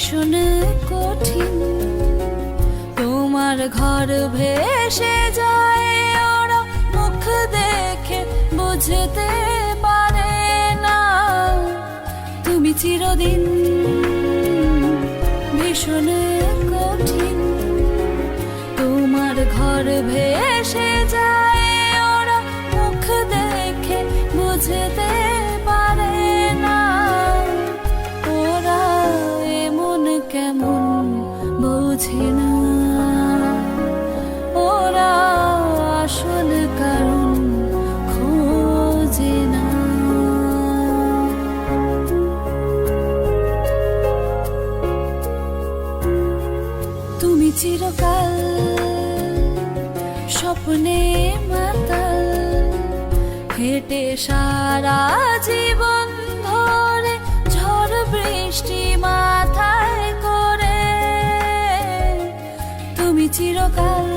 ভীষণ কঠিন। তোমার ঘর ভেসে যায়, ওরা মুখ দেখে বুঝতে পারে না তুমি চিরদিন ভীষণ কঠিন। তোমার ঘর ভেসে যায়, ওরা মুখ দেখে বুঝতে পারে না ওরা এমন কেমন বোঝে না, ওরা আসল কারণ খোঁজে না। তুমি চিরকাল স্বপ্নে মাতাল, হেঁটে সারা জীবন ধরে ঝড় বৃষ্টি মাথায় করে। তুমি চিরকাল